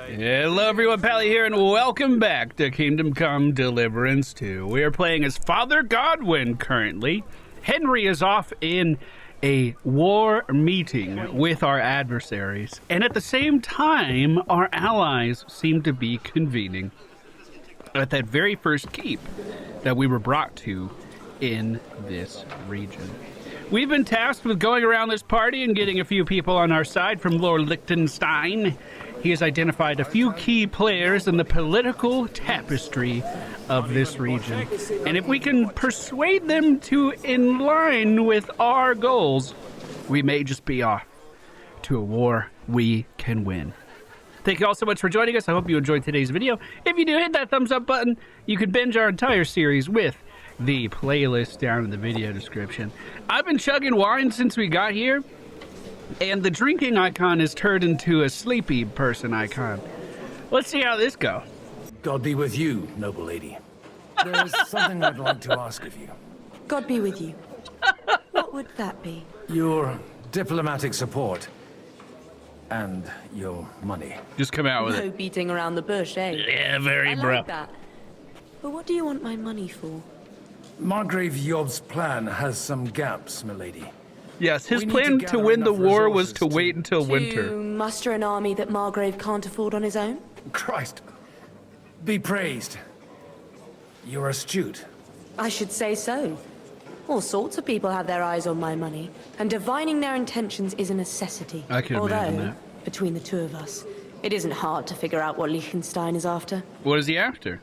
Hello everyone, Pally here, and welcome back to Kingdom Come Deliverance 2. We are playing as Father Godwin currently. Henry is off in a war meeting with our adversaries, and at the same time, our allies seem to be convening at that very first keep that we were brought to in this region. We've been tasked with going around this party and getting a few people on our side from Lord Liechtenstein. He has identified a few key players in the political tapestry of this region. And if we can persuade them to in line with our goals, we may just be off to a war we can win. Thank you all so much for joining us. I hope you enjoyed today's video. If you do, hit that thumbs up button. You can binge our entire series with the playlist down in the video description. I've been chugging wine since we got here, and the drinking icon is turned into a sleepy person icon. Let's see how this goes. God be with you, noble lady. There's something I'd like to ask of you. God be with you. What would that be? Your diplomatic support and your money. Just come out with No it. beating around the bush, eh? Yeah, very I bro. like that. But what do you want my money for? Margrave Yob's plan has some gaps, milady. Yes, his We need plan to to gather win the enough war was resources to to- wait until To winter. muster an army that Margrave can't afford on his own? Christ, be praised. You're astute. I should say so. All sorts of people have their eyes on my money, and divining their intentions is a necessity. I can Although, imagine that. between the two of us, it isn't hard to figure out what Liechtenstein is after. What is he after?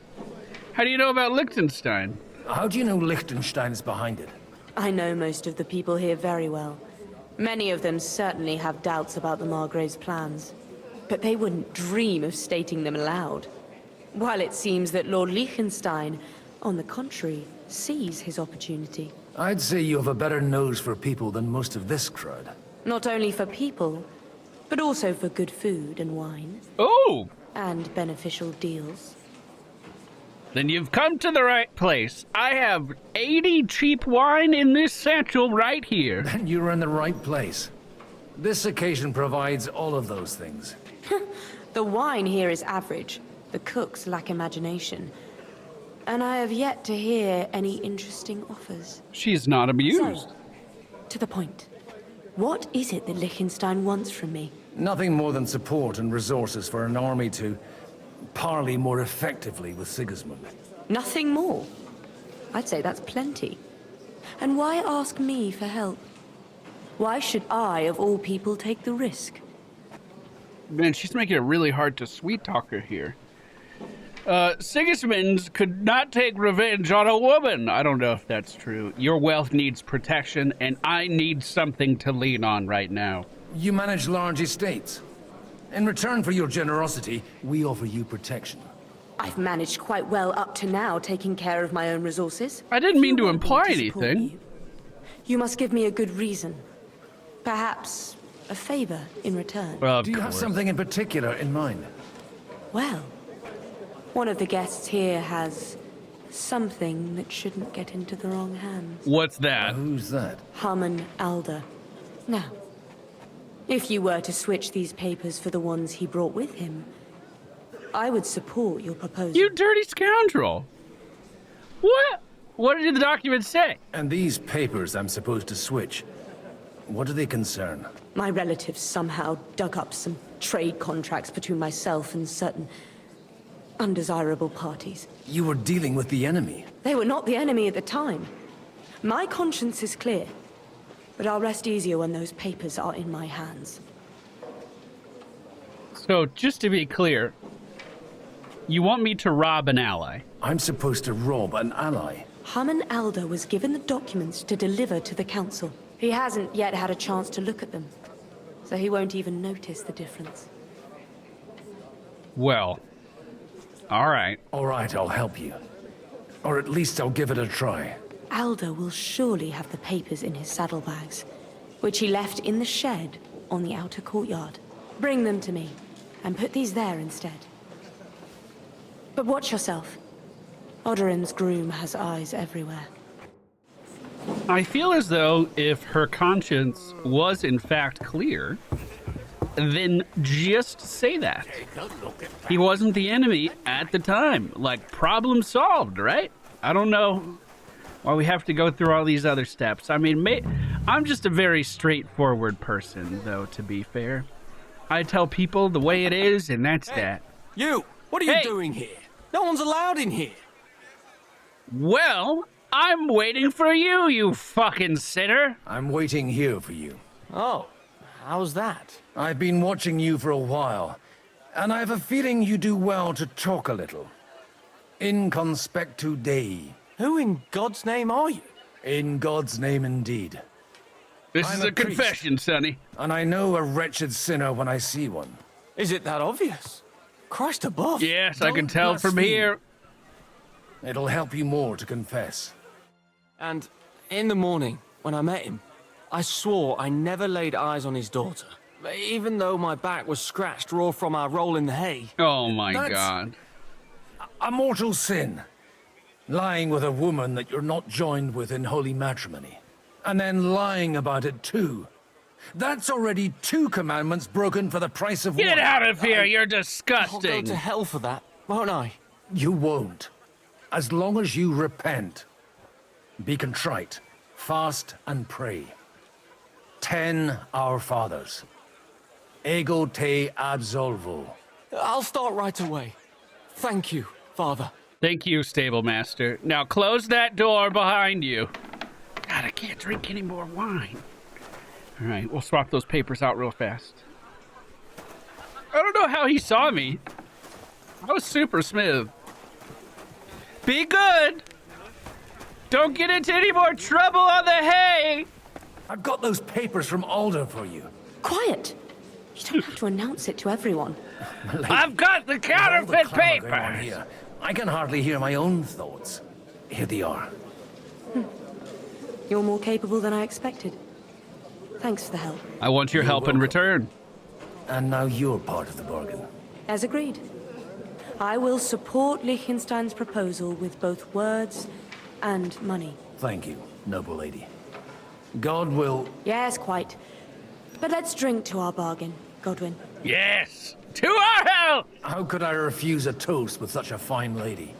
How do you know about Liechtenstein? How do you know Liechtenstein is behind it? I know most of the people here very well. Many of them certainly have doubts about the Margrave's plans, but they wouldn't dream of stating them aloud. While it seems that Lord Liechtenstein, on the contrary, sees his opportunity. I'd say you have a better nose for people than most of this crowd. Not only for people, but also for good food and wine, Oh! and beneficial deals. Then you've come to the right place. I have 80 cheap wine in this satchel right here. And you're in the right place. This occasion provides all of those things. The wine here is average. The cooks lack imagination. And I have yet to hear any interesting offers. She's not amused. So, to the point. What is it that Liechtenstein wants from me? Nothing more than support and resources for an army to parley more effectively with Sigismund. Nothing more. I'd say that's plenty. And why ask me for help? Why should I, of all people, take the risk? Man, she's making it really hard to sweet talk her here. Sigismund could not take revenge on a woman. I don't know if that's true. Your wealth needs protection, and I need something to lean on right now. You manage large estates. In return for your generosity, we offer you protection. I've managed quite well up to now, taking care of my own resources. I didn't mean to You want me imply support anything. You must give me a good reason. Perhaps a favor in return. Well, of Do you have course. something in particular in mind? Well, one of the guests here has something that shouldn't get into the wrong hands. What's that? Who's that? Harmon Alder. Now, if you were to switch these papers for the ones he brought with him, I would support your proposal. You dirty scoundrel. What? What did the document say? And these papers I'm supposed to switch, what do they concern? My relatives somehow dug up some trade contracts between myself and certain undesirable parties. You were dealing with the enemy. They were not the enemy at the time. My conscience is clear, but I'll rest easier when those papers are in my hands. So, just to be clear, you want me to rob an ally? I'm supposed to rob an ally. Harmon Alder was given the documents to deliver to the council. He hasn't yet had a chance to look at them, so he won't even notice the difference. Well, all right. All right, I'll help you. Or at least I'll give it a try. Alder will surely have the papers in his saddlebags, which he left in the shed on the outer courtyard. Bring them to me, and put these there instead. But watch yourself. Odorin's groom has eyes everywhere. I feel as though if her conscience was in fact clear, then just say that. He wasn't the enemy at the time. Like, problem solved, right? I don't know why we have to go through all these other steps. I mean, I'm just a very straightforward person, though, to be fair. I tell people the way it is, and that's that. You! What are you doing here? No one's allowed in here. Well, I'm waiting for you, you fucking sinner. I'm waiting here for you. Oh, how's that? I've been watching you for a while, and I have a feeling you do well to talk a little. In conspectu Dei. Who in God's name are you? In God's name indeed. This I'm is a priest, confession, Sonny. and I know a wretched sinner when I see one. Is it that obvious? Christ above. Yes, I can Don't tell from blaspheme. here. It'll help you more to confess. And in the morning, when I met him, I swore I never laid eyes on his daughter. Even though my back was scratched raw from our roll in the hay. Oh my That's- God. A mortal sin. Lying with a woman that you're not joined with in holy matrimony. And then lying about it too. That's already 2 commandments broken for the price of Get one. out of here, you're I'll go disgusting. to hell for that, won't I? You won't. As long as you repent. Be contrite, fast and pray. 10 Our Fathers. Ego te absolvo. I'll start right away. Thank you, Father. Thank you, stable master. Now close that door behind you. God, I can't drink any more wine. All right, we'll swap those papers out real fast. I don't know how he saw me. I was super smooth. Be good. Don't get into any more trouble on the hay. I've got those papers from Alder for you. Quiet! You don't have to announce it to everyone. I've got the With all the counterfeit clamour going on papers. here, I can hardly hear my own thoughts. Here they are. You're more capable than I expected. Thanks for the help. I want your help in return. And now you're part of the bargain. As agreed. I will support Liechtenstein's proposal with both words and money. Thank you, noble lady. God will... Yes, quite. But let's drink to our bargain, Godwin. Yes, to our health. How could I refuse a toast with such a fine lady?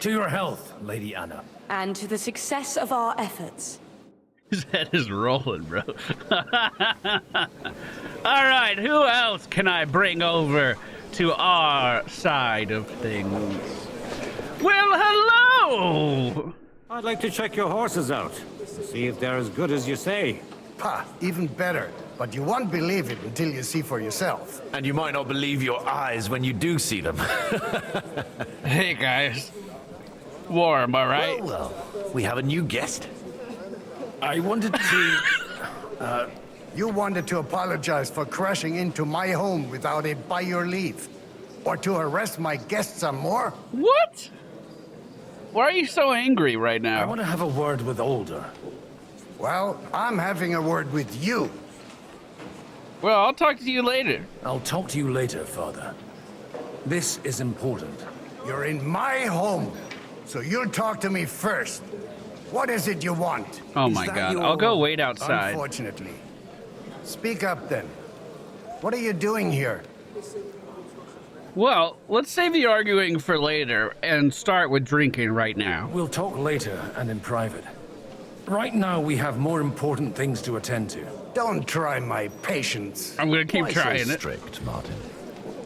To your health, Lady Anna. And to the success of our efforts. His head is rolling, bro. All right, who else can I bring over to our side of things? Well, hello! I'd like to check your horses out, see if they're as good as you say. Ha, even better. But you won't believe it until you see for yourself. And you might not believe your eyes when you do see them. Hey, guys. War, am I right? Well, we have a new guest. I wanted to... You wanted to apologize for crashing into my home without it by your leave. Or to arrest my guests some more? What? Why are you so angry right I now? want to have a word with Alder. Well, I'm having a word with you. Well, I'll talk to you later. I'll talk to you later, Father. This is important. You're in my home, so you'll talk to me first. What is it you want? Oh Is my that God, your- I'll go wait outside. Unfortunately. Speak up then. What are you doing here? Well, let's save the arguing for later and start with drinking right now. We'll talk later and in private. Right now, we have more important things to attend to. Don't try my patience. I'm gonna keep Why trying so it. strict, Martin?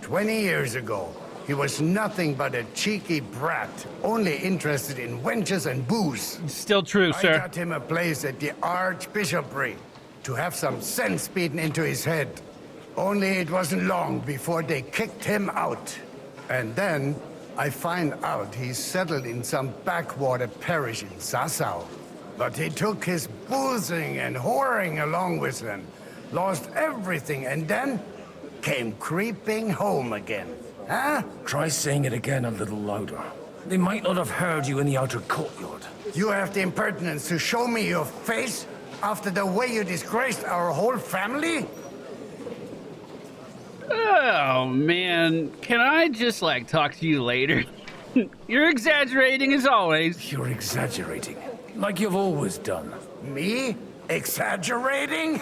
20 years ago, he was nothing but a cheeky brat, only interested in wenches and booze. Still true, I sir. got him a place at the Archbishopric to have some sense beaten into his head. Only it wasn't long before they kicked him out. And then I find out he's settled in some backwater parish in Sassau. But he took his boozing and whoring along with him, lost everything, and then came creeping home again. Huh? Try saying it again a little louder. They might not have heard you in the outer courtyard. You have the impertinence to show me your face after the way you disgraced our whole family? Oh, man. Can I just, like, talk to you later? You're exaggerating as always. You're exaggerating, like you've always done. Me? Exaggerating?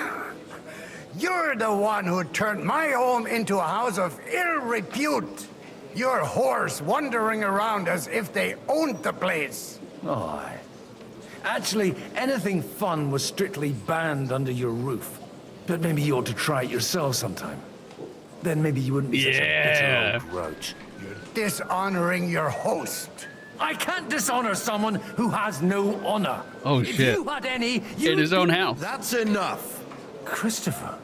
You're the one who turned my home into a house of ill repute. Your horse wandering around as if they owned the place. Oh, actually, anything fun was strictly banned under your roof. But maybe you ought to try it yourself sometime. Then maybe you wouldn't be such a bitter old grouch. You're dishonoring your host. I can't dishonor someone who has no honor. Oh, If shit. you had any, In you'd his own house. That's enough. Christopher.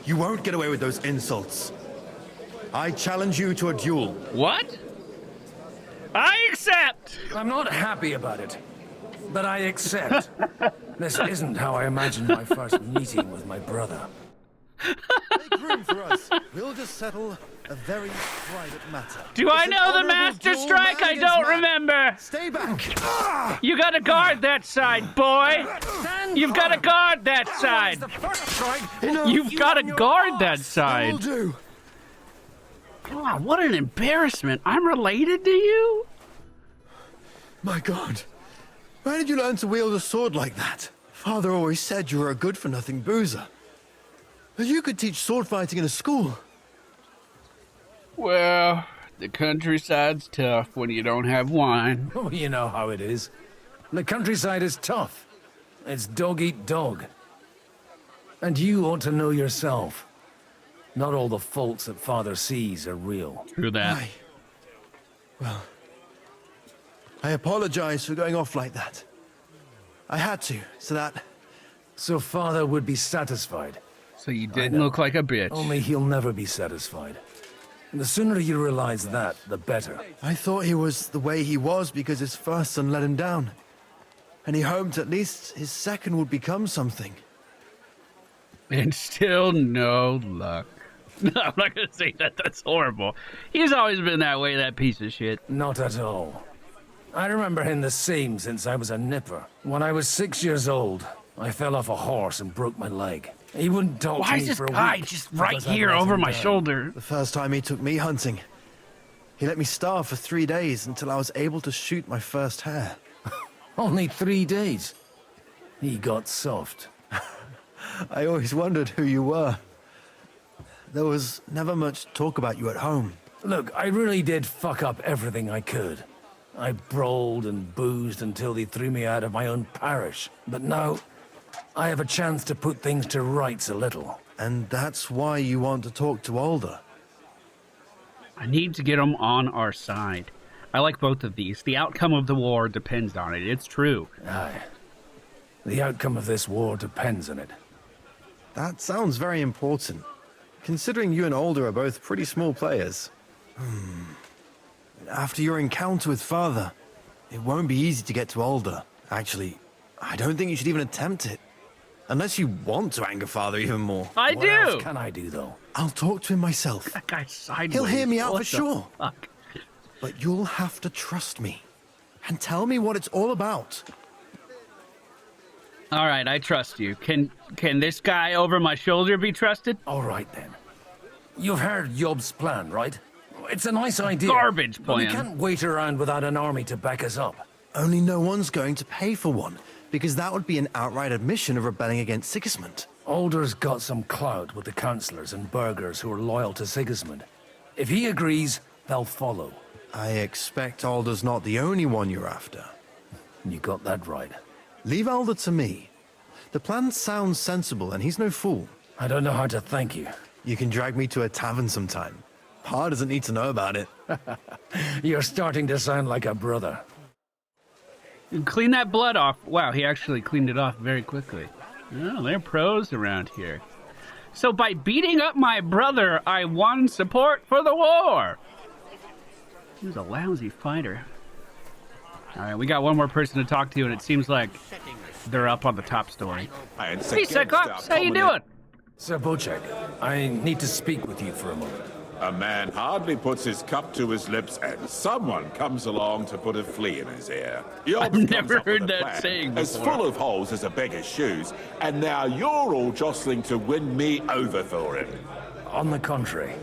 You won't get away with those insults. I challenge you to a duel. What? I accept! I'm not happy about it, but I accept. This isn't how I imagined my first meeting with my brother. Make room for us. We'll just settle a very private matter. Do I It's an know the honorable Master duel, Strike? man I against don't man. remember. Stay back. You gotta guard that side, boy. You've gotta guard that side. The first strike. You've gotta guard that Will side. do. God, what an embarrassment. I'm related to you? My God. Where did you learn to wield a sword like that? Father always said you were a good-for-nothing boozer. But you could teach sword fighting in a school. Well, the countryside's tough when you don't have wine. Oh, you know how it is. The countryside is tough. It's dog eat dog. And you ought to know yourself. Not all the faults that Father sees are real. True that. I apologize for going off like that. I had to, so that... So Father would be satisfied. So you didn't look like a bitch. Only he'll never be satisfied. And the sooner you realize that, the better. I thought he was the way he was because his first son let him down. And he hoped at least his second would become something. And still no luck. No, I'm not gonna say that. That's horrible. He's always been that way, that piece of shit. Not at all. I remember him the same since I was a nipper. When I was 6 years old, I fell off a horse and broke my leg. He wouldn't talk Why to is me this for a guy week just right because I here let over him my down. shoulder? The first time he took me hunting, he let me starve for 3 days until I was able to shoot my first hare. Only 3 days. He got soft. I always wondered who you were. There was never much talk about you at home. Look, I really did fuck up everything I could. I brawled and boozed until they threw me out of my own parish. But now, I have a chance to put things to rights a little. And that's why you want to talk to Alder. I need to get him on our side. I like both of these. The outcome of the war depends on it. It's true. Aye. The outcome of this war depends on it. That sounds very important, considering you and Alder are both pretty small players. After your encounter with Father, it won't be easy to get to Alder. Actually, I don't think you should even attempt it. Unless you want to anger Father even more. I What else do. can I do, though? I'll talk to him myself. That guy's sideways. He'll hear me out What for the sure. Fuck? But you'll have to trust me. And tell me what it's all about. All right, I trust you. Can this guy over my shoulder be trusted? All right, then. You've heard Yob's plan, right? It's a nice idea. Garbage But we plan. can't wait around without an army to back us up. Only no one's going to pay for one, because that would be an outright admission of rebelling against Sigismund. Alder's got some clout with the councillors and burghers who are loyal to Sigismund. If he agrees, they'll follow. I expect Alder's not the only one you're after. You got that right. Leave Alder to me. The plan sounds sensible, and he's no fool. I don't know how to thank you. You can drag me to a tavern sometime. Pa doesn't need to know about it. You're starting to sound like a brother. Clean that blood off. Wow, he actually cleaned it off very quickly. Oh, they're pros around here. So by beating up my brother, I won support for the war. He was a lousy fighter. All right, we got one more person to talk to, and it seems like they're up on the top story. Hey, Cyclops, how you doing? Sir Bocek, I need to speak with you for a moment. A man hardly puts his cup to his lips, and someone comes along to put a flea in his ear. I've never heard that saying as before. full of holes as a beggar's shoes, and now you're all jostling to win me over for him. On the contrary,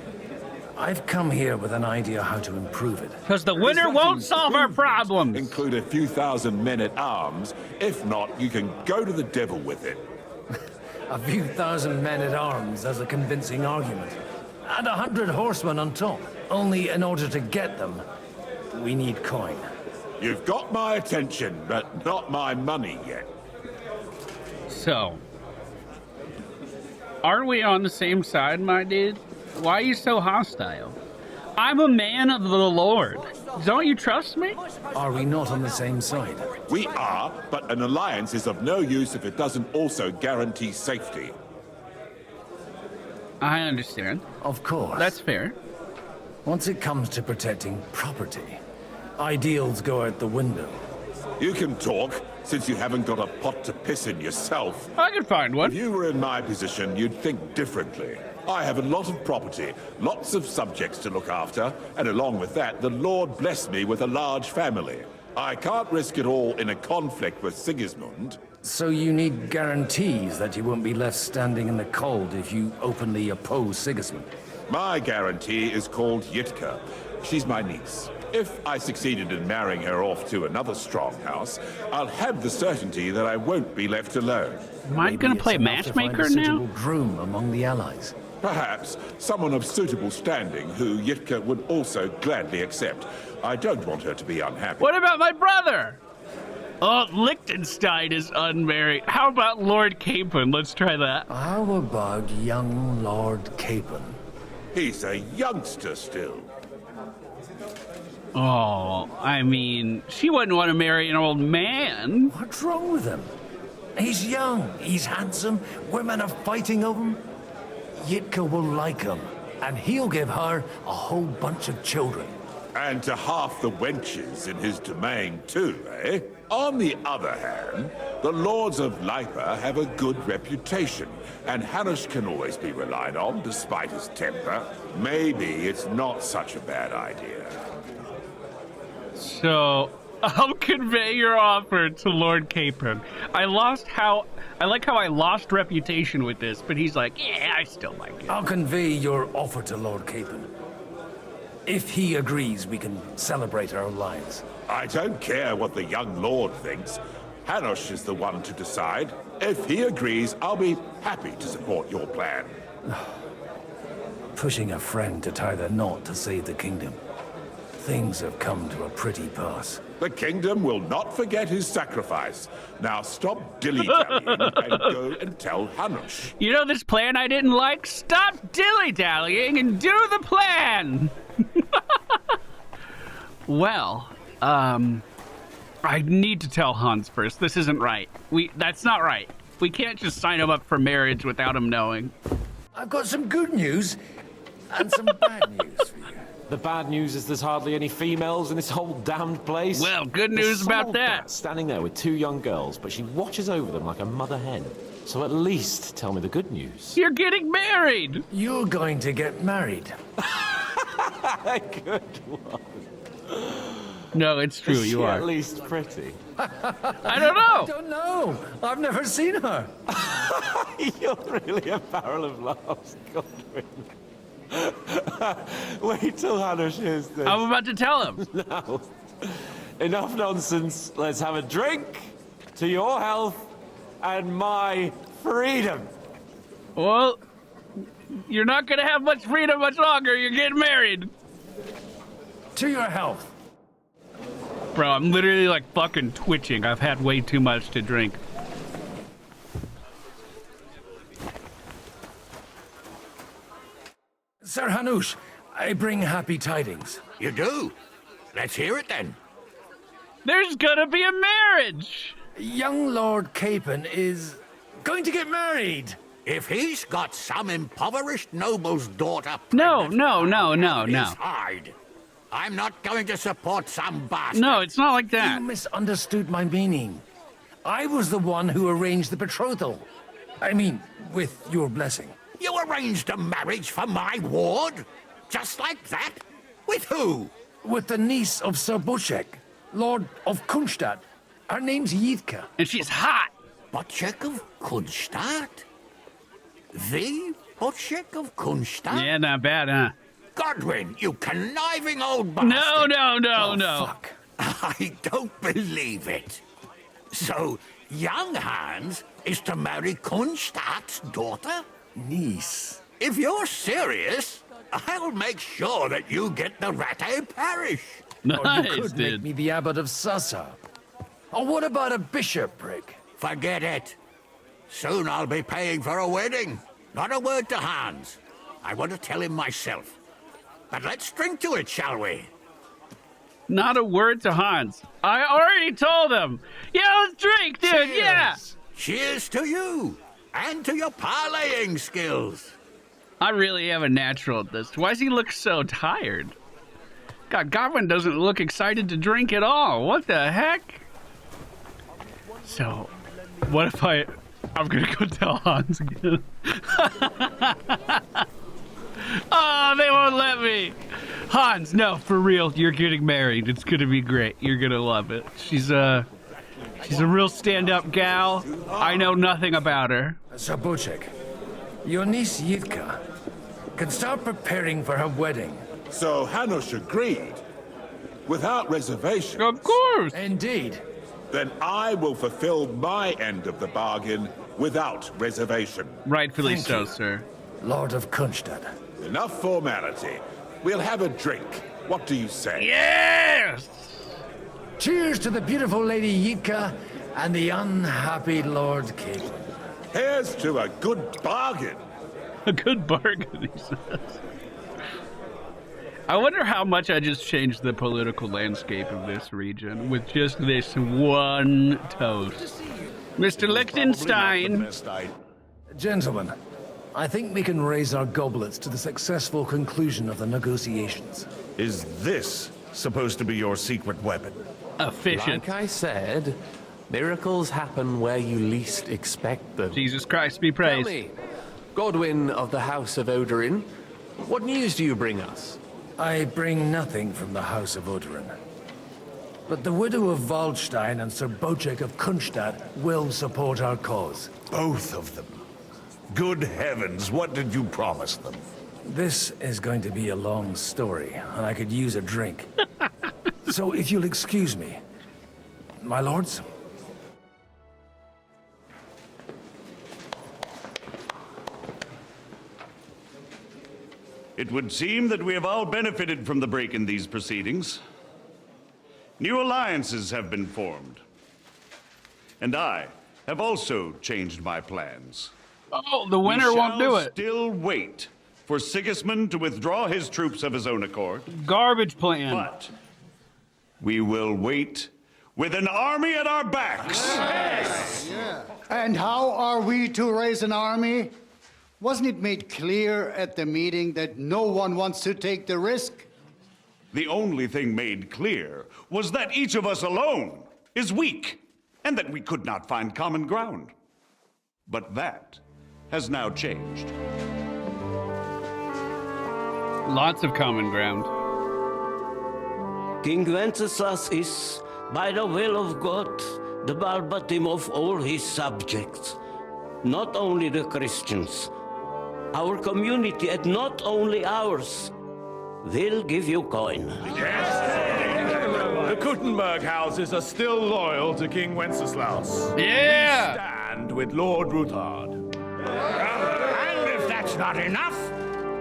I've come here with an idea how to improve it. Because the winner won't solve our problems. Include a few thousand men at arms. If not, you can go to the devil with it. A few thousand men-at-arms as a convincing argument. And 100 horsemen on top. Only in order to get them, we need coin. You've got my attention, but not my money yet. So, are we on the same side, my dude? Why are you so hostile? I'm a man of the Lord. Don't you trust me? Are we not on the same side? We are, but an alliance is of no use if it doesn't also guarantee safety. I understand. Of course. That's fair. Once it comes to protecting property, ideals go out the window. You can talk, since you haven't got a pot to piss in yourself. I could find one. If you were in my position, you'd think differently. I have a lot of property, lots of subjects to look after, and along with that, the Lord blessed me with a large family. I can't risk it all in a conflict with Sigismund. So you need guarantees that you won't be left standing in the cold if you openly oppose Sigismund. My guarantee is called Yitka. She's my niece. If I succeeded in marrying her off to another strong house, I'll have the certainty that I won't be left alone. Am I going to play matchmaker now? Suitable groom among the allies. Perhaps someone of suitable standing who Yitka would also gladly accept. I don't want her to be unhappy. What about my brother? Oh, Liechtenstein is unmarried. How about Lord Capon? Let's try that. How about young Lord Capon? He's a youngster still. Oh, I mean, she wouldn't want to marry an old man. What's wrong with him? He's young, he's handsome, women are fighting over him. Yitka will like him, and he'll give her a whole bunch of children. And to half the wenches in his domain too, eh? On the other hand, the lords of Lipa have a good reputation, and Hanush can always be relied on despite his temper. Maybe it's not such a bad idea. So, I'll convey your offer to Lord Capon. I like how I lost reputation with this, but he's like, yeah, I still like it. I'll convey your offer to Lord Capon. If he agrees, we can celebrate our lives. I don't care what the young lord thinks. Hanush is the one to decide. If he agrees, I'll be happy to support your plan. Pushing a friend to tie the knot to save the kingdom. Things have come to a pretty pass. The kingdom will not forget his sacrifice. Now stop dilly-dallying and go and tell Hanush. You know this plan I didn't like? Stop dilly-dallying and do the plan! Well, I need to tell Hans first. This isn't right. That's not right. We can't just sign him up for marriage without him knowing. I've got some good news and some bad news for you. The bad news is there's hardly any females in this whole damned place. Well, good There's news some about old that. bat standing there with two young girls, but she watches over them like a mother hen. So at least tell me the good news. You're getting married! You're going to get married. Good one. No, it's true, Is she you are. at least pretty? I don't know! I don't know. I've never seen her. You're really a barrel of laughs, Godwin. Wait till Hanush hears this. I'm about to tell him. No. Enough nonsense. Let's have a drink to your health and my freedom. Well, you're not gonna have much freedom much longer. You're getting married. To your health. Bro, I'm literally like fucking twitching. I've had way too much to drink. Sir Hanush, I bring happy tidings. You do? Let's hear it then. There's gonna be a marriage! Young Lord Capon is going to get married. If he's got some impoverished noble's daughter No. his hide, I'm not going to support some bastard. No, it's not like You that. misunderstood my meaning. I was the one who arranged the betrothal. I mean, with your blessing. You arranged a marriage for my ward? Just like that? With who? With the niece of Sir Bochek, Lord of Kunstadt. Her name's Yitka. And she's hot. Bochek of Kunstadt? The Bochek of Kunstadt? Yeah, not bad, huh? Godwin, you conniving old bastard. No. Fuck. I don't believe it. So, young Hans is to marry Kunstadt's daughter? Niece. If you're serious, I'll make sure that you get the Rattay parish. Or you Nice, could make dude. me the abbot of Sassa. Or what about a bishopric? Forget it. Soon I'll be paying for a wedding. Not a word to Hans. I want to tell him myself. But let's drink to it, shall we? Not a word to Hans. I already told him. Yeah, let's drink, dude. Cheers. Yeah. Cheers to you. And to your parlaying skills. I really am a natural at this. Why does he look so tired? God, Godwin doesn't look excited to drink at all. What the heck? So, what if I'm gonna go tell Hans again. Oh, they won't let me. Hans, no, for real, you're getting married. It's gonna be great. You're gonna love it. She's a real stand-up gal. I know nothing about her. Sir Bocek, your niece Yitka can start preparing for her wedding. So Hanush agreed, without reservation. Of course. Indeed. Then I will fulfill my end of the bargain without reservation. Rightfully Thank so, you. sir. Lord of Kunstad. Enough formality. We'll have a drink. What do you say? Yes! Cheers to the beautiful Lady Yitka and the unhappy Lord Caitlin. Here's to a good bargain. A good bargain, he says. I wonder how much I just changed the political landscape of this region with just this one toast. Mr. Liechtenstein. Gentlemen, I think we can raise our goblets to the successful conclusion of the negotiations. Is this supposed to be your secret weapon? Efficient. Like I said, miracles happen where you least expect them. Jesus Christ be Tell praised. me, Godwin of the House of Odorin, what news do you bring us? I bring nothing from the House of Odorin. But the widow of Waldstein and Sir Bocek of Kunstad will support our cause. Both of them. Good heavens, what did you promise them? This is going to be a long story, and I could use a drink. So if you'll excuse me, my lords. It would seem that we have all benefited from the break in these proceedings. New alliances have been formed. And I have also changed my plans. Oh, the winner won't do it. Still wait for Sigismund to withdraw his troops of his own accord. Garbage plan. But we will wait with an army at our backs. And how are we to raise an army? Wasn't it made clear at the meeting that no one wants to take the risk? The only thing made clear was that each of us alone is weak, and that we could not find common ground. But that has now changed. Lots of common ground. King Wenceslas is, by the will of God, the balbatim of all his subjects. Not only the Christians, our community, and not only ours, will give you coin. The Kuttenberg houses are still loyal to King Wenceslas. Yeah! We stand with Lord Ruthard. And if that's not enough,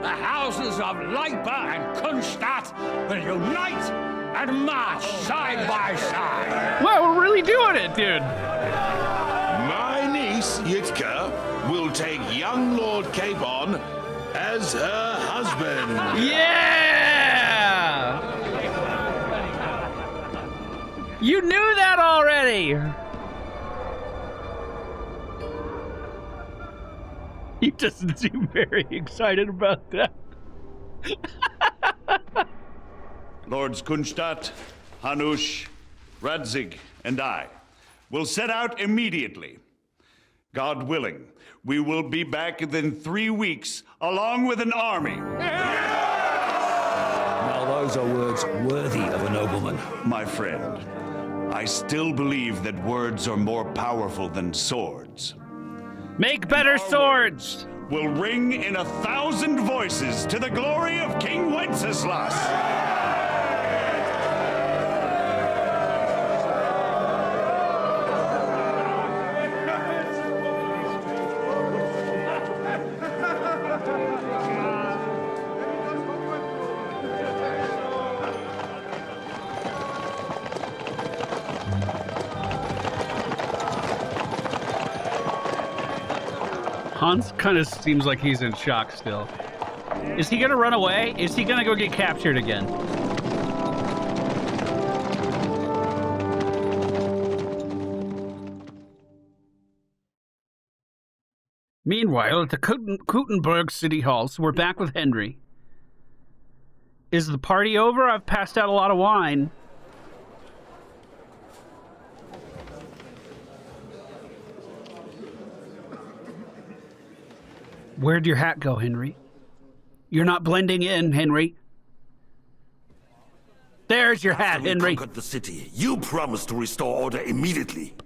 the houses of Leipa and Kunstadt will unite and march side by side. Wow, we're really doing it, dude. My niece, Yitka, will take young Lord Capon as her husband. Yeah! You knew that already! He doesn't seem very excited about that. Lords Kunstadt, Hanush, Radzig, and I will set out immediately. God willing, we will be back within 3 weeks, along with an army. Now those are words worthy of a nobleman. My friend, I still believe that words are more powerful than swords. Make better swords! Will ring in 1,000 voices to the glory of King Wenceslas. Hans kind of seems like he's in shock still. Is he gonna run away? Is he gonna go get captured again? Meanwhile, at the Kuttenberg City Halls, we're back with Henry. Is the party over? I've passed out a lot of wine. Where'd your hat go, Henry? You're not blending in, Henry. There's your hat, Henry. After we conquered the city, you promised to restore order immediately.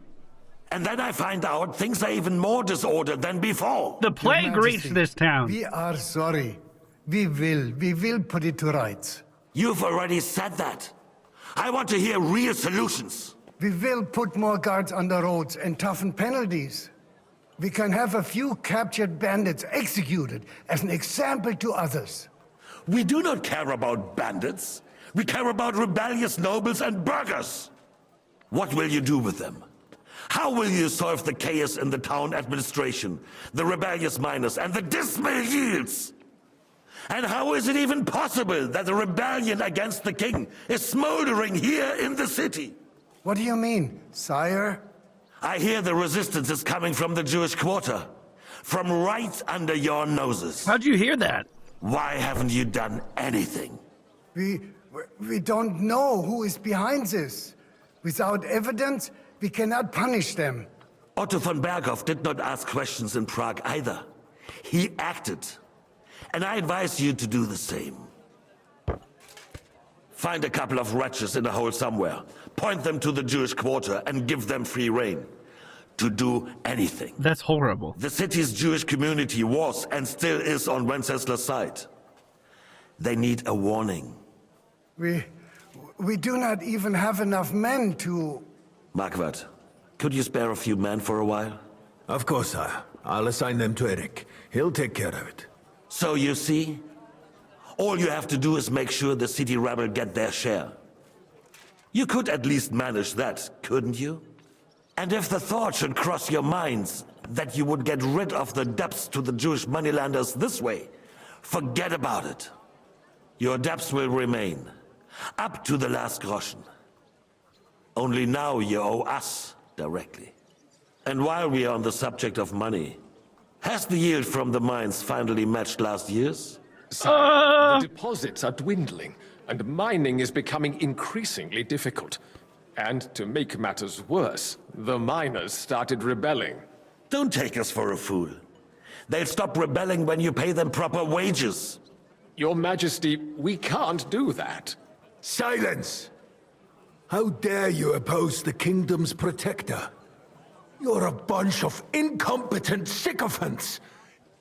And then I find out things are even more disordered than before. The plague reached this town. We are sorry. We will put it to rights. You've already said that. I want to hear real solutions. We will put more guards on the roads and toughen penalties. We can have a few captured bandits executed as an example to others. We do not care about bandits. We care about rebellious nobles and burghers. What will you do with them? How will you solve the chaos in the town administration, the rebellious miners, and the dismal yields? And how is it even possible that a rebellion against the king is smoldering here in the city? What do you mean, sire? I hear the resistance is coming from the Jewish quarter, from right under your noses. How'd you hear that? Why haven't you done anything? We don't know who is behind this. Without evidence, we cannot punish them. Otto von Berghoff did not ask questions in Prague either. He acted. And I advise you to do the same. Find a couple of wretches in a hole somewhere, point them to the Jewish quarter, and give them free rein to do anything. That's horrible. The city's Jewish community was and still is on Wenceslas' side. They need a warning. We do not even have enough men to... Marquardt, could you spare a few men for a while? Of course, sire. I'll assign them to Eric. He'll take care of it. So you see, all you have to do is make sure the city rebel get their share. You could at least manage that, couldn't you? And if the thought should cross your minds that you would get rid of the debts to the Jewish moneylenders this way, forget about it. Your debts will remain, up to the last groschen. Only now you owe us directly. And while we are on the subject of money, has the yield from the mines finally matched last year's? Sire, the deposits are dwindling, and mining is becoming increasingly difficult. And to make matters worse, the miners started rebelling. Don't take us for a fool. They'll stop rebelling when you pay them proper wages. Your Majesty, we can't do that. Silence! How dare you oppose the kingdom's protector? You're a bunch of incompetent sycophants.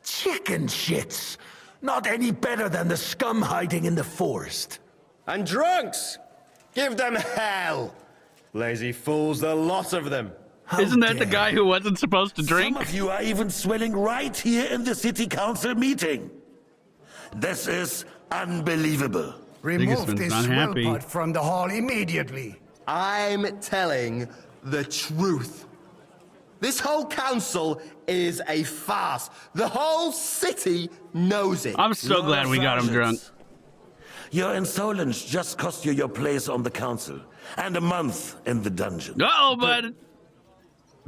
Chicken shits. Not any better than the scum hiding in the forest. And drunks! Give them hell! Lazy fools, the lot of them. Isn't that the guy who wasn't supposed to drink? Some of you are even swilling right here in the city council meeting. This is unbelievable. Remove this swill pot from the hall immediately. I'm telling the truth. This whole council is a farce. The whole city knows it. I'm so glad we got him drunk. Your insolence just cost you your place on the council and a month in the dungeon. Uh-oh, bud.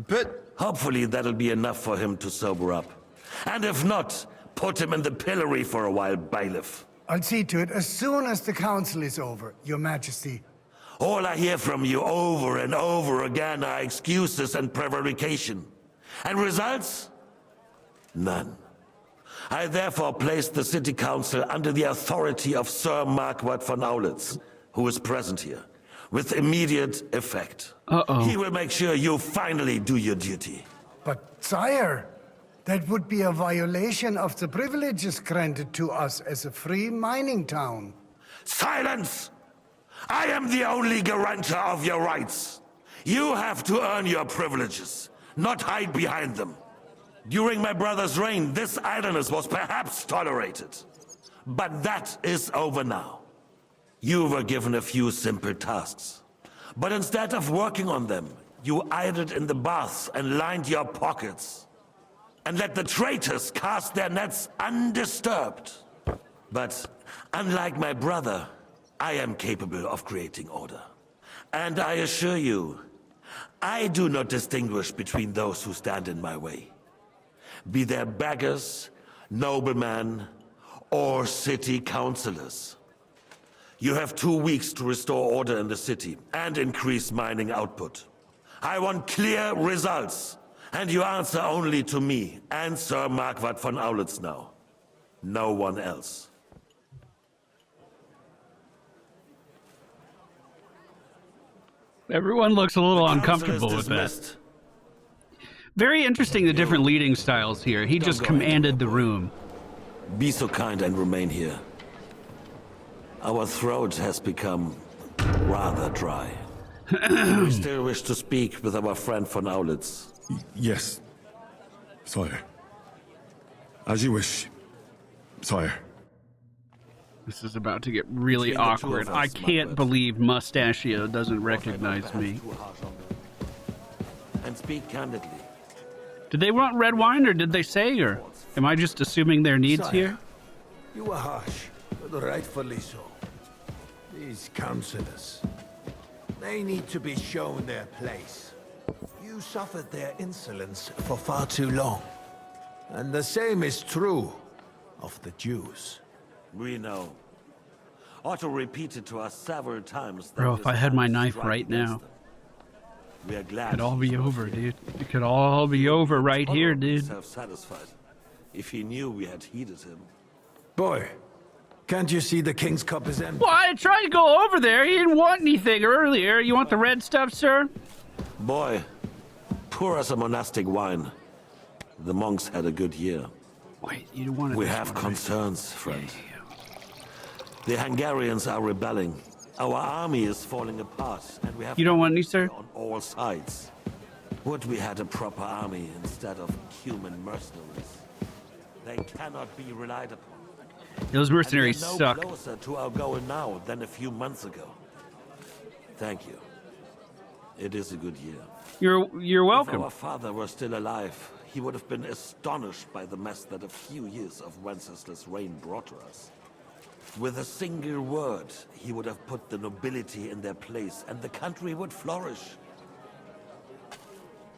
But hopefully that'll be enough for him to sober up. And if not, put him in the pillory for a while, bailiff. I'll see to it as soon as the council is over, Your Majesty. All I hear from you over and over again are excuses and prevarication. And results? None. I therefore place the city council under the authority of Sir Marquardt von Aulitz, who is present here, with immediate effect. He will make sure you finally do your duty. But, sire, that would be a violation of the privileges granted to us as a free mining town. Silence! I am the only guarantor of your rights. You have to earn your privileges, not hide behind them. During my brother's reign, this idleness was perhaps tolerated. But that is over now. You were given a few simple tasks. But instead of working on them, you idled in the baths and lined your pockets. and let the traitors cast their nets undisturbed. But unlike my brother, I am capable of creating order. And I assure you, I do not distinguish between those who stand in my way. Be they beggars, noblemen, or city councillors. You have 2 weeks to restore order in the city and increase mining output. I want clear results, and you answer only to me and Sir Marquardt von Aulitz now. No one else. Everyone looks a little uncomfortable with that. Very interesting, the different leading styles here. He just commanded the room. Be so kind and remain here. Our throat has become rather dry. We still wish to speak with our friend von Aulitz. Yes, sire. As you wish, sire. This is about to get really awkward. I can't believe Mustachio doesn't recognize me. And speak candidly. Did they want red wine, or did they say, or am I just assuming their needs here? You were harsh, but rightfully so. These councillors, they need to be shown their place. You suffered their insolence for far too long. And the same is true of the Jews. We know. Otto repeated to us several times that Bro, if I had my knife right now, we are glad it could all be over, dude. It could all be over right here, dude. Self-satisfied. If he knew we had heeded him. Boy, can't you see the king's cup is empty? Well, I tried to go over there. He didn't want anything earlier. You want the red stuff, sir? Boy, pour us a monastic wine. The monks had a good year. Wait, you don't want to... We have concerns, friend. The Hungarians are rebelling. Our army is falling apart, and we have... You don't want any, sir? ...on all sides. Would we had a proper army instead of human mercenaries? They cannot be relied upon. Those mercenaries and suck. No closer to our goal now than a few months ago. Thank you. It is a good year. You're welcome. If our father were still alive, he would have been astonished by the mess that a few years of Wenceslas' reign brought to us. With a single word, he would have put the nobility in their place, and the country would flourish.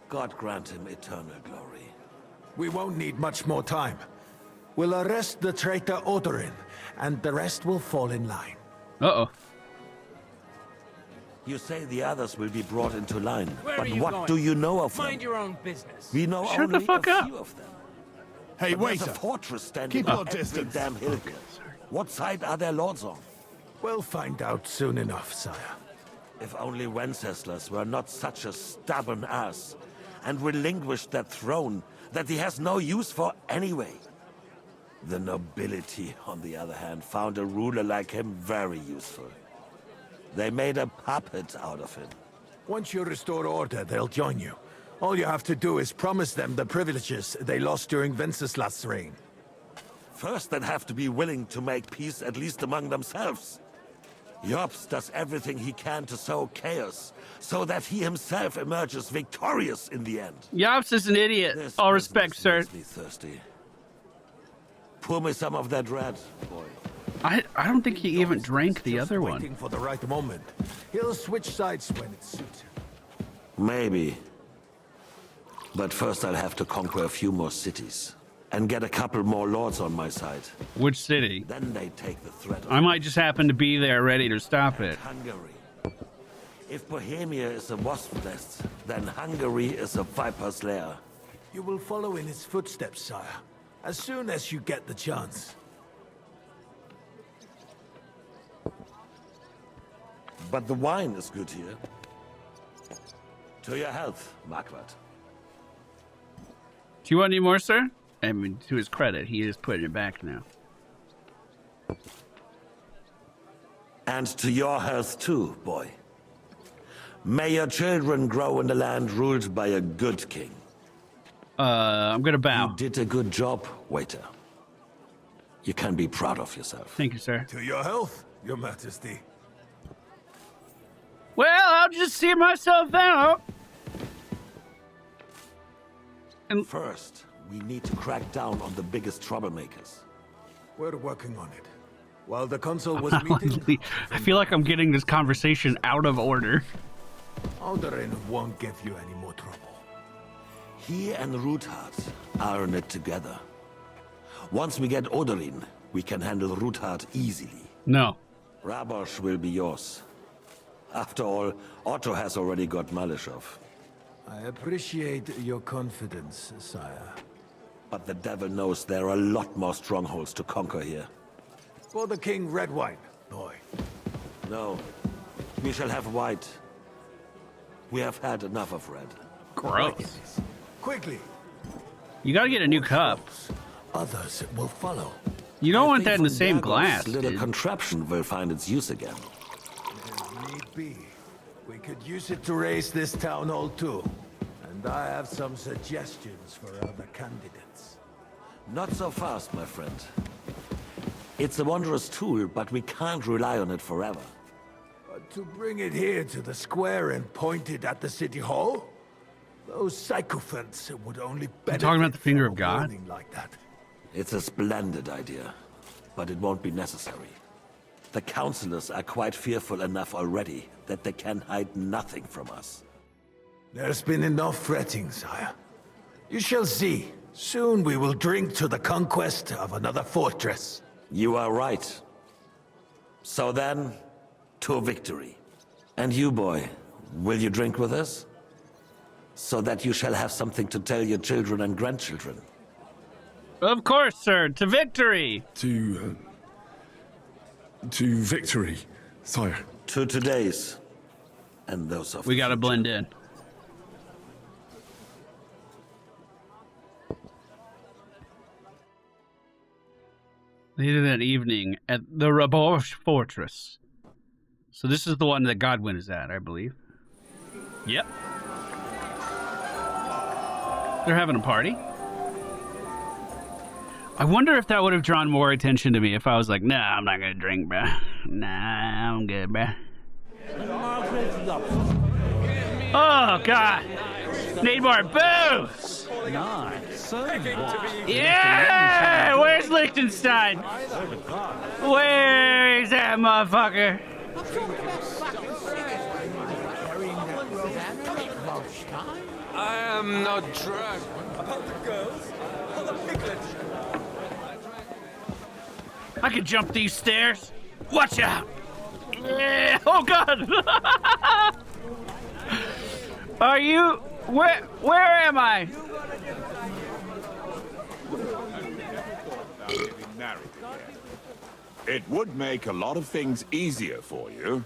God grant him eternal glory. We won't need much more time. We'll arrest the traitor Odorin, and the rest will fall in line. Uh-oh. You say the others will be brought into line, Where but are you what going? do you know of them? Mind your own business. We know Shut only the fuck a up. few of them. Hey, But waiter. there's a fortress standing Keep your on every distance. damn hill. What side are their lords on? We'll find out soon enough, sire. If only Wenceslas were not such a stubborn ass, and relinquished that throne that he has no use for anyway. The nobility, on the other hand, found a ruler like him very useful. They made a puppet out of him. Once you restore order, they'll join you. All you have to do is promise them the privileges they lost during Wenceslas' reign. First, they'd have to be willing to make peace at least among themselves. Jobs does everything he can to sow chaos, so that he himself emerges victorious in the end. Yops is an idiot. All respect, sir. Makes me thirsty. Pour me some of that red, boy. I don't think he even drank the other one. Waiting for the right moment. He'll switch sides when it suits him. Maybe. But first I'll have to conquer a few more cities. And get a couple more lords on my side. Which city? Then they take the threat. I might just happen to be there ready to stop it. Hungary. If Bohemia is a wasp nest, then Hungary is a viper's lair. You will follow in his footsteps, sire, as soon as you get the chance. But the wine is good here. To your health, Marquardt. Do you want any more, sir? I mean, to his credit, he is putting it back now. And to your health too, boy. May your children grow in a land ruled by a good king. I'm gonna bow. You did a good job, waiter. You can be proud of yourself. Thank you, sir. To your health, your majesty. Well, I'll just see myself out. First, We need to crack down on the biggest troublemakers. We're working on it. While the council was meeting... I feel like I'm getting this conversation out of order. Alderin won't give you any more trouble. He and Ruthard are in it together. Once we get Oderin, we can handle Ruthard easily. No. Rabosh will be yours. After all, Otto has already got Malishov. I appreciate your confidence, sire. But the devil knows there are a lot more strongholds to conquer here. For the king, red wine, boy. No. We shall have white. We have had enough of red. Gross. Quickly. You gotta get a new cup. Others will follow. You don't want that in the same glass, Little dude. contraption will find its use again. If need be, we could use it to raise this town hall too. And I have some suggestions for other candidates. Not so fast, my friend. It's a wondrous tool, but we can't rely on it forever. But to bring it here to the square and point it at the city hall? Those sycophants would only benefit. You talking about the finger of from God? warning like that. It's a splendid idea, but it won't be necessary. The councillors are quite fearful enough already that they can hide nothing from us. There's been enough fretting, sire. You shall see. Soon we will drink to the conquest of another fortress. You are right. So then, to victory. And you, boy, will you drink with us? So that you shall have something to tell your children and grandchildren. Of course, sir. To victory. To victory, sire. To today's. And those of We gotta blend in. Later that evening at the Rabosh Fortress. So this is the one that Godwin is at, I believe. Yep. They're having a party. I wonder if that would have drawn more attention to me if I was like, nah, I'm not gonna drink, bruh. Nah, I'm good, bruh. Oh, God. Need more booze. Nice. Yeah! Where's Liechtenstein? Where is that motherfucker? I am not drunk. About the girls? Or the piglets? I can jump these stairs. Watch out. Yeah. Oh, God. Are you... Where am I? It would make a lot of things easier for you.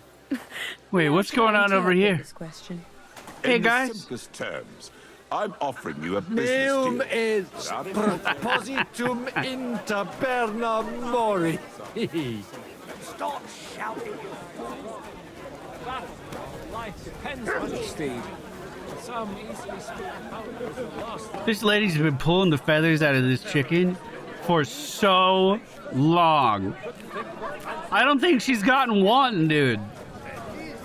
Wait, what's going on over here? This question. Hey, In guys. the simplest terms, I'm offering you a business Meum deal. is Without it- propositum inter perna mori. Stop shouting. Life depends on you, Steve. Some easily split powers the last. This lady's been pulling the feathers out of this chicken for so long. I don't think she's gotten one, dude.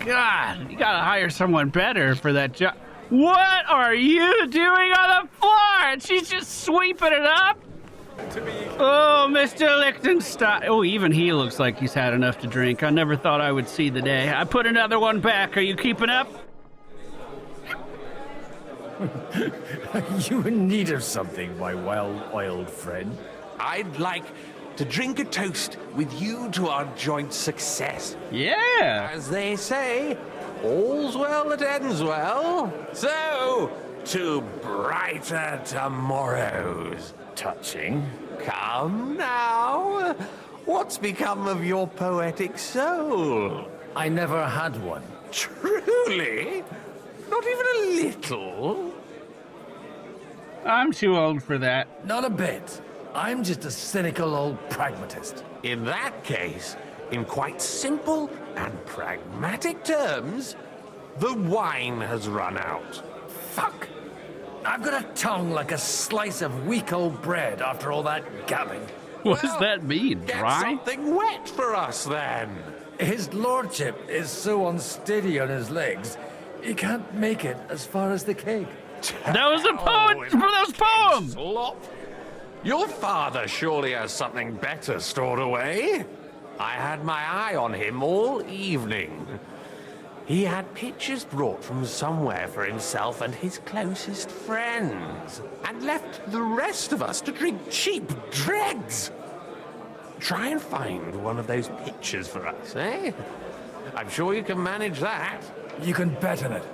God, you gotta hire someone better for that job. What are you doing on the floor? And she's just sweeping it up? Oh, Mr. Liechtenstein. Oh, even he looks like he's had enough to drink. I never thought I would see the day. I put another one back. Are you keeping up? You in need of something, my well-oiled friend. I'd like to drink a toast with you to our joint success. Yeah. As they say, all's well that ends well. So, to brighter tomorrows. Touching. Come now. What's become of your poetic soul? I never had one. Truly? Not even a little? I'm too old for that. Not a bit. I'm just a cynical old pragmatist. In that case, in quite simple and pragmatic terms, the wine has run out. Fuck! I've got a tongue like a slice of weak old bread after all that gabbing. What does that mean? Get Dry? something wet for us, then. His lordship is so unsteady on his legs, he can't make it as far as the keg. That was a poem. That was poem. Slop. Your father surely has something better stored away. I had my eye on him all evening. He had pictures brought from somewhere for himself and his closest friends, and left the rest of us to drink cheap dregs. Try and find one of those pictures for us, eh? I'm sure you can manage that. You can bet on it.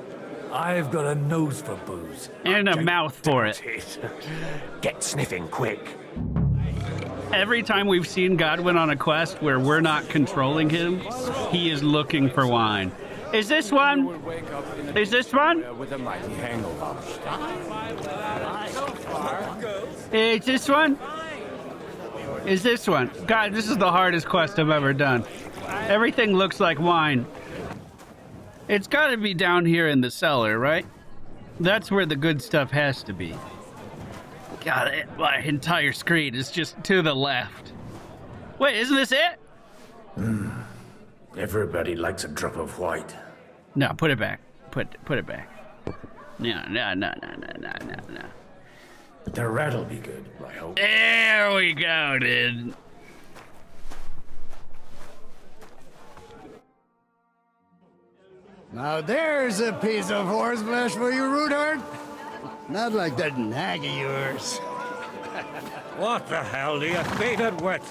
I've got a nose for booze. And a mouth for it. Get sniffing quick. Every time we've seen Godwin on a quest where we're not controlling him, he is looking for wine. Is this one? Is this one? Is this one? Is this one? God, this is the hardest quest I've ever done. Everything looks like wine. It's got to be down here in the cellar, right? That's where the good stuff has to be. God, my entire screen is just to the left. Wait, isn't this it? Everybody likes a drop of white. No, put it back. Put it back. No. The red'll be good, I hope. There we go, dude. Now there's a piece of horse flesh for you, Rootard. Not like that nag of yours. What the hell do you feed it with?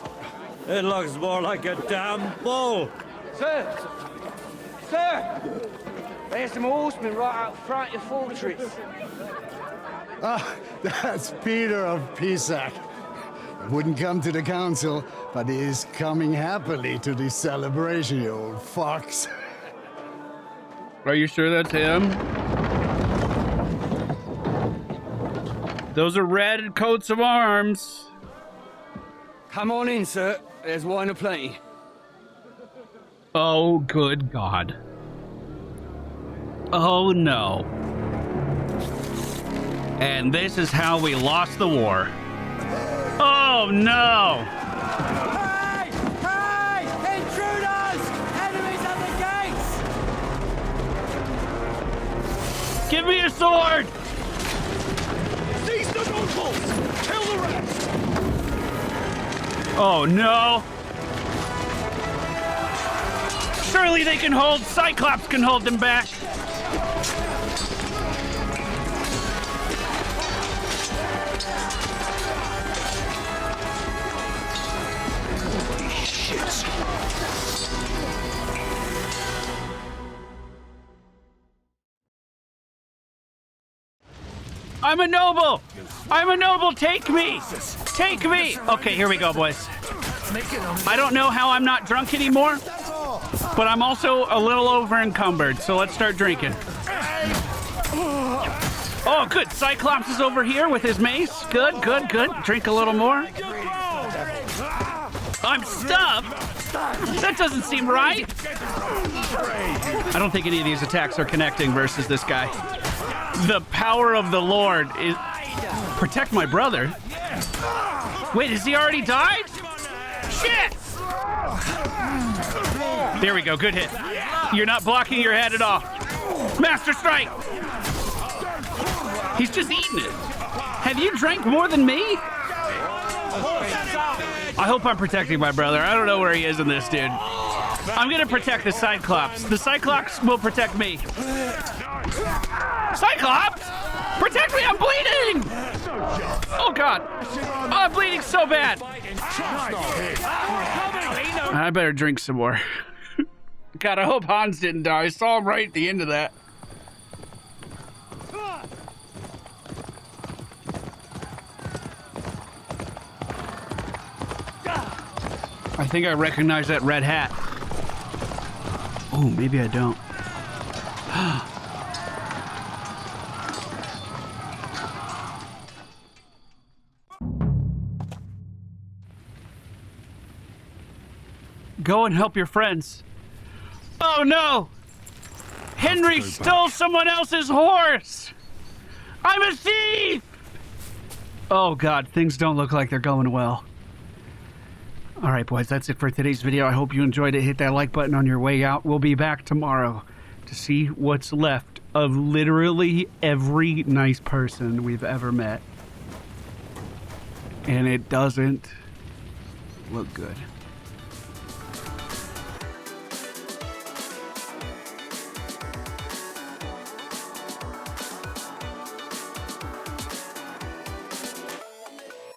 It looks more like a damn bull. Sir! Sir! There's some horsemen right out front of your fortress. Ah, that's Peter of Pisac. Wouldn't come to the council, but he is coming happily to the celebration, you old fox. Are you sure that's him? Those are red coats of arms. Come on in, sir. There's wine aplenty. Oh, good God. Oh, no. And this is how we lost the war. Oh, no. Hey! Hey! Intruders! Enemies at the gates! Give me a sword! Seize the nobles! Kill the rest! Oh, no. Surely they can hold. Cyclops can hold them back. Holy shit. I'm a noble! I'm a noble! Take me! Take me! Okay, here we go, boys. I don't know how I'm not drunk anymore, but I'm also a little over encumbered, so let's start drinking. Oh, good. Cyclops is over here with his mace. Good, good, good. Drink a little more. I'm stuffed? That doesn't seem right. I don't think any of these attacks are connecting versus this guy. The power of the Lord is... Protect my brother? Wait, has he already died? Shit! There we go, good hit. You're not blocking your head at all. Master Strike! He's just eating it. Have you drank more than me? I hope I'm protecting my brother. I don't know where he is in this, dude. I'm gonna protect the Cyclops. The Cyclops will protect me. Cyclops! Protect me, I'm bleeding! Oh God. Oh, I'm bleeding so bad. I better drink some more. God, I hope Hans didn't die. I saw him right at the end of that. I think I recognize that red hat. Oh, maybe I don't. Go and help your friends. Oh no! Henry stole someone else's horse! I'm a thief! Oh God, things don't look like they're going well. All right, boys, that's it for today's video. I hope you enjoyed it. Hit that like button on your way out. We'll be back tomorrow to see what's left of literally every nice person we've ever met. And it doesn't look good.